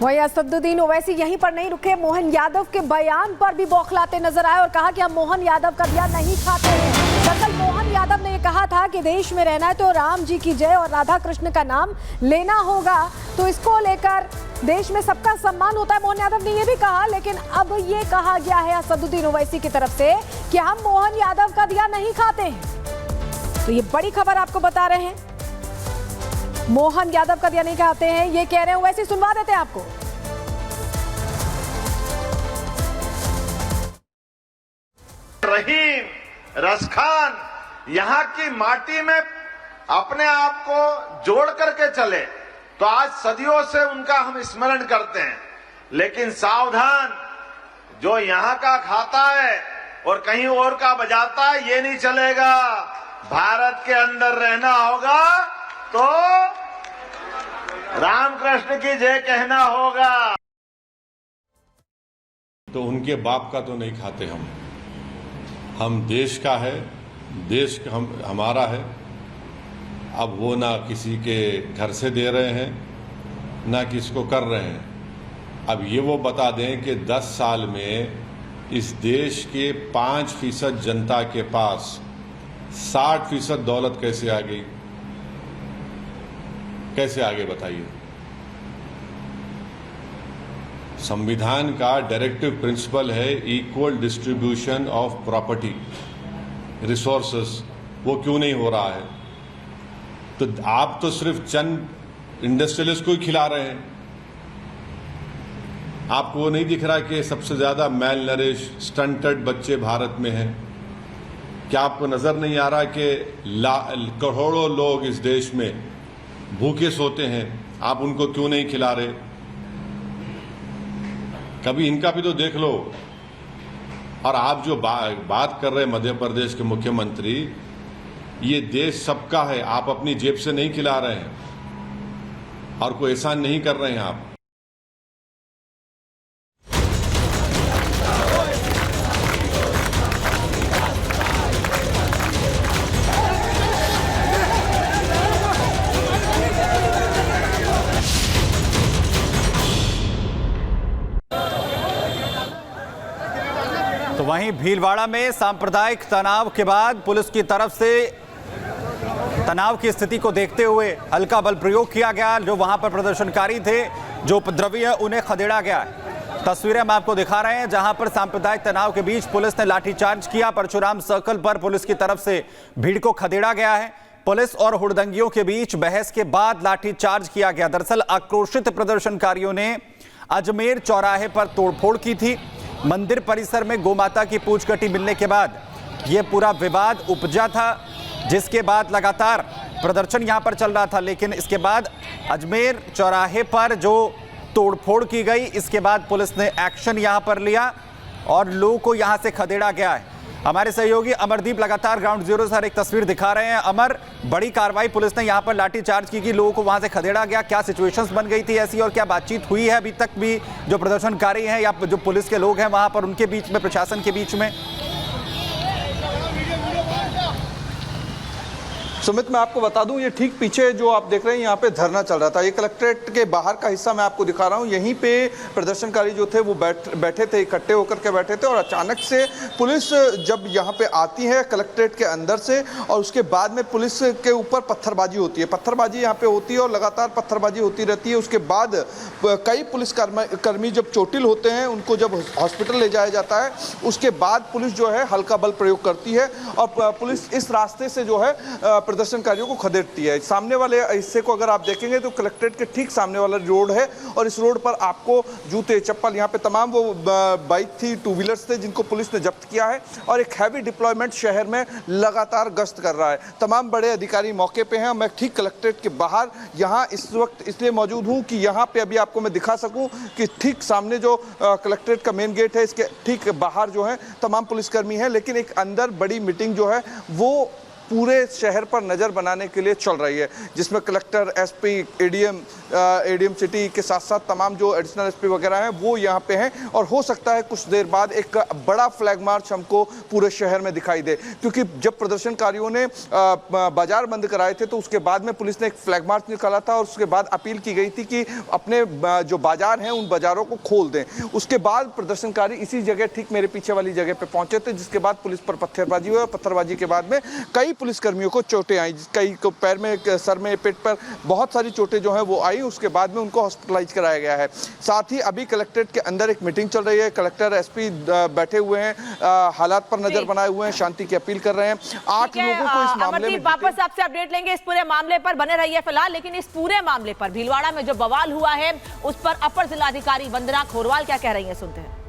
वहीं असदुद्दीन ओवैसी यहीं पर नहीं रुके, मोहन यादव के बयान पर भी बौखलाते नजर आए और कहा कि हम मोहन यादव का दिया नहीं खाते हैं। दरअसल मोहन यादव ने कहा था कि देश में रहना है तो राम जी की जय और राधा कृष्ण का नाम लेना होगा, तो इसको लेकर देश में सबका सम्मान होता है, मोहन यादव ने ये भी कहा। लेकिन अब ये कहा गया है असदुद्दीन ओवैसी की तरफ से कि हम मोहन यादव का दिया नहीं खाते हैं। तो ये बड़ी खबर आपको बता रहे हैं, मोहन यादव का दिया नहीं खाते हैं, ये कह रहे हैं ओवैसी। सुनवा देते हैं आपको। रहीम, रसखान यहाँ की माटी में अपने आप को जोड़ करके चले तो आज सदियों से उनका हम स्मरण करते हैं। लेकिन सावधान, जो यहाँ का खाता है और कहीं और का बजाता है, ये नहीं चलेगा। भारत के अंदर रहना होगा तो रामकृष्ण की जय कहना होगा। तो उनके बाप का तो नहीं खाते हम देश का है, देश हमारा है। अब वो ना किसी के घर से दे रहे हैं ना किसको कर रहे हैं। अब ये वो बता दें कि 10 साल में इस देश के 5% जनता के पास 60% दौलत कैसे आ गई, कैसे आगे बताइए। संविधान का डायरेक्टिव प्रिंसिपल है equal distribution of property resources, वो क्यों नहीं हो रहा है? तो आप तो सिर्फ चंद इंडस्ट्रियलिस्ट को ही खिला रहे हैं। आपको वो नहीं दिख रहा कि सबसे ज्यादा मेल नरिश स्टंटेड बच्चे भारत में हैं? क्या आपको नजर नहीं आ रहा कि करोड़ों लोग इस देश में भूखे सोते हैं, आप उनको क्यों नहीं खिला रहे? कभी इनका भी तो देख लो। और आप जो बात कर रहे हैं मध्य प्रदेश के मुख्यमंत्री, ये देश सबका है, आप अपनी जेब से नहीं खिला रहे हैं और कोई एहसान नहीं कर रहे हैं आप। तो वहीं भीलवाड़ा में सांप्रदायिक तनाव के बाद पुलिस की तरफ से तनाव की स्थिति को देखते हुए हल्का बल प्रयोग किया गया। जो वहां पर प्रदर्शनकारी थे, जो उपद्रवी है, उन्हें खदेड़ा गया। तस्वीरें हम आपको दिखा रहे हैं जहां पर सांप्रदायिक तनाव के बीच पुलिस ने लाठीचार्ज किया। परशुराम सर्कल पर पुलिस की तरफ से भीड़ को खदेड़ा गया है। पुलिस और हुड़दंगियों के बीच बहस के बाद लाठीचार्ज किया गया। दरअसल आक्रोशित प्रदर्शनकारियों ने अजमेर चौराहे पर तोड़फोड़ की थी। मंदिर परिसर में गोमाता की पूछगटी मिलने के बाद यह पूरा विवाद उपजा था, जिसके बाद लगातार प्रदर्शन यहां पर चल रहा था। लेकिन इसके बाद अजमेर चौराहे पर जो तोड़फोड़ की गई, इसके बाद पुलिस ने एक्शन यहां पर लिया और लोगों को यहां से खदेड़ा गया है। हमारे सहयोगी अमरदीप लगातार ग्राउंड जीरो से एक तस्वीर दिखा रहे हैं। अमर, बड़ी कार्रवाई पुलिस ने यहां पर लाठीचार्ज की, लोगों को वहां से खदेड़ा गया। क्या सिचुएशंस बन गई थी ऐसी और क्या बातचीत हुई है अभी तक भी जो प्रदर्शनकारी हैं या जो पुलिस के लोग हैं वहां पर, उनके बीच में, प्रशासन के बीच में? सुमित, मैं आपको बता दूं, ये ठीक पीछे जो आप देख रहे हैं यहाँ पे धरना चल रहा था। ये कलेक्ट्रेट के बाहर का हिस्सा मैं आपको दिखा रहा हूँ। यहीं पे प्रदर्शनकारी जो थे वो बैठे थे, इकट्ठे होकर के बैठे थे। और अचानक से पुलिस जब यहाँ पे आती है कलेक्ट्रेट के अंदर से, और उसके बाद में पुलिस के ऊपर पत्थरबाजी होती है। पत्थरबाजी यहाँ पे होती है और लगातार पत्थरबाजी होती रहती है। उसके बाद कई पुलिस कर्मी जब चोटिल होते हैं, उनको जब हॉस्पिटल ले जाया जाता है, उसके बाद पुलिस जो है हल्का बल प्रयोग करती है और पुलिस इस रास्ते से जो है प्रदर्शनकारियों को खदेड़ती है। सामने वाले हिस्से को अगर आप देखेंगे तो कलेक्ट्रेट के ठीक सामने वाला रोड है और इस रोड पर आपको जूते, चप्पल, यहाँ पे तमाम वो बाइक थी, 2 व्हीलर्स थे जिनको पुलिस ने जब्त किया है। और एक हैवी डिप्लॉयमेंट शहर में लगातार गश्त कर रहा है। तमाम बड़े अधिकारी मौके पे हैं। मैं ठीक कलेक्ट्रेट के बाहर यहाँ इस वक्त इसलिए मौजूद हूँ कि यहाँ पे अभी आपको मैं दिखा सकूँ कि ठीक सामने जो कलेक्ट्रेट का मेन गेट है, इसके ठीक बाहर जो है तमाम पुलिसकर्मी हैं। लेकिन एक अंदर बड़ी मीटिंग जो है वो पूरे शहर पर नज़र बनाने के लिए चल रही है, जिसमें कलेक्टर, एसपी, एडीएम सिटी के साथ साथ तमाम जो एडिशनल एसपी वगैरह हैं वो यहाँ पे हैं। और हो सकता है कुछ देर बाद एक बड़ा फ्लैग मार्च हमको पूरे शहर में दिखाई दे, क्योंकि जब प्रदर्शनकारियों ने बाजार बंद कराए थे तो उसके बाद में पुलिस ने एक फ्लैग मार्च निकाला था और उसके बाद अपील की गई थी कि अपने जो बाजार हैं उन बाजारों को खोल दें। उसके बाद प्रदर्शनकारी इसी जगह, ठीक मेरे पीछे वाली जगह पे पहुंचे थे, जिसके बाद पुलिस पर पत्थरबाजी हुई। पत्थरबाजी के बाद में कई पुलिसकर्मियों को चोटें आई, कई को पैर में, सर में, पेट पर बहुत सारी चोटें जो हैं वो आई। उसके बाद में उनको हॉस्पिटलाइज कराया गया है। साथ ही अभी कलेक्ट्रेट के अंदर एक मीटिंग चल रही है। कलेक्टर, एसपी बैठे हुए हैं, हालात पर नजर बनाए हुए हैं, शांति की अपील कर रहे हैं। 8 लोगों को इस मामले में वापस आपसे अपडेट लेंगे इस पूरे मामले पर, बने रहिए फिलहाल। लेकिन इस पूरे मामले पर भीलवाड़ा में जो बवाल हुआ है उस पर अपर जिलाधिकारी वंदना खोरवाल क्या कह रही हैं, सुनते हैं।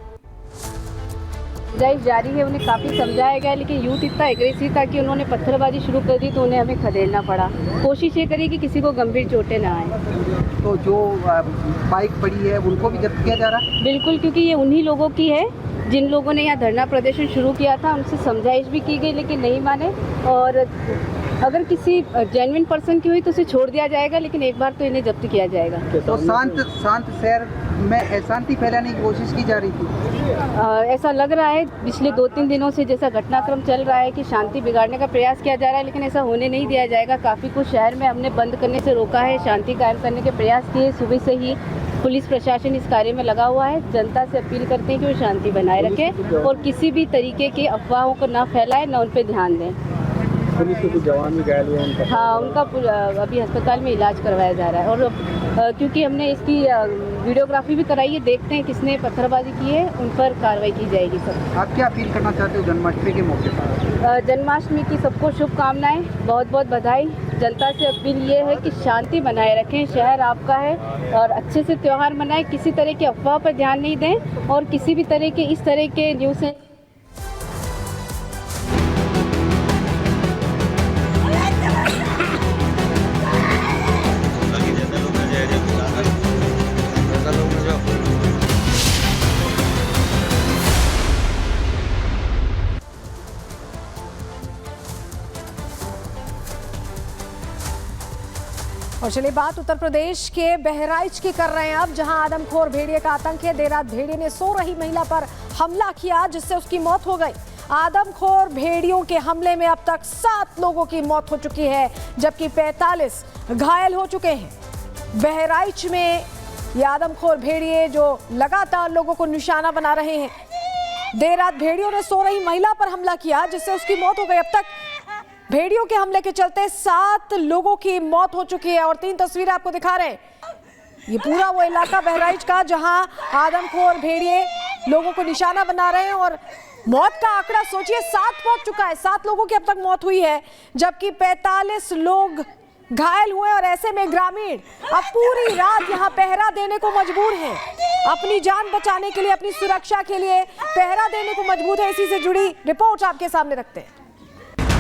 जारी है, उन्हें काफ़ी समझाया गया, लेकिन यूथ इतना एग्रेसिव था कि उन्होंने पत्थरबाजी शुरू कर दी तो उन्हें हमें खदेड़ना पड़ा। कोशिश ये करी कि किसी को गंभीर चोटें ना आए। तो जो बाइक पड़ी है उनको भी जब्त किया जा रहा है? बिल्कुल, क्योंकि ये उन्हीं लोगों की है जिन लोगों ने यहाँ धरना प्रदर्शन शुरू किया था। उनसे समझाइश भी की गई लेकिन नहीं माने, और अगर किसी जेन्युइन पर्सन की हुई तो उसे छोड़ दिया जाएगा, लेकिन एक बार तो इन्हें जब्त किया जाएगा। तो शांत शहर में अशांति फैलाने की कोशिश की जा रही थी? ऐसा लग रहा है पिछले 2-3 दिनों से जैसा घटनाक्रम चल रहा है कि शांति बिगाड़ने का प्रयास किया जा रहा है, लेकिन ऐसा होने नहीं दिया जाएगा। काफ़ी कुछ शहर में हमने बंद करने से रोका है, शांति कायम करने के प्रयास किए। सुबह से ही पुलिस प्रशासन इस कार्य में लगा हुआ है। जनता से अपील करते हैं कि वो शांति बनाए रखें और किसी भी तरीके के अफवाहों को ना फैलाएं, ना उन पर ध्यान दें। पुलिस के कुछ जवान भी घायल हुए उनका? हाँ, उनका अभी अस्पताल में इलाज करवाया जा रहा है। और क्योंकि हमने इसकी वीडियोग्राफी भी कराई है, देखते हैं किसने पत्थरबाजी की है, उन पर कार्रवाई की जाएगी। सब आप क्या अपील करना चाहते हो जन्माष्टमी के मौके पर? जन्माष्टमी की सबको शुभकामनाएं, बहुत बहुत बधाई। जनता से अपील ये है कि शांति बनाए रखें, शहर आपका है और अच्छे से त्यौहार मनाएं, किसी तरह की अफवाह पर ध्यान नहीं दें और किसी भी तरह के इस तरह के न्यूज़ से और चलिए बात उत्तर प्रदेश के बहराइच की कर रहे हैं अब, जहां आदमखोर भेड़िए का आतंक है। देर रात भेड़िए ने सो रही महिला पर हमला किया जिससे उसकी मौत हो गई। आदमखोर भेड़ियों के हमले में अब तक 7 लोगों की मौत हो चुकी है, जबकि 45 घायल हो चुके हैं। बहराइच में ये आदमखोर भेड़िए जो लगातार लोगों को निशाना बना रहे हैं। देर रात भेड़ियों ने सो रही महिला पर हमला किया जिससे उसकी मौत हो गई। अब तक भेड़ियों के हमले के चलते 7 लोगों की मौत हो चुकी है। और 3 तस्वीरें आपको दिखा रहे हैं। ये पूरा वो इलाका बहराइच का जहां आदमखोर भेड़िए लोगों को निशाना बना रहे हैं और मौत का आंकड़ा सोचिए 7 पहुंच चुका है। 7 लोगों की अब तक मौत हुई है, जबकि 45 लोग घायल हुए। और ऐसे में ग्रामीण अब पूरी रात यहाँ पहरा देने को मजबूर हैं, अपनी जान बचाने के लिए, अपनी सुरक्षा के लिए पहरा देने को मजबूर है। इसी से जुड़ी रिपोर्ट आपके सामने रखते हैं।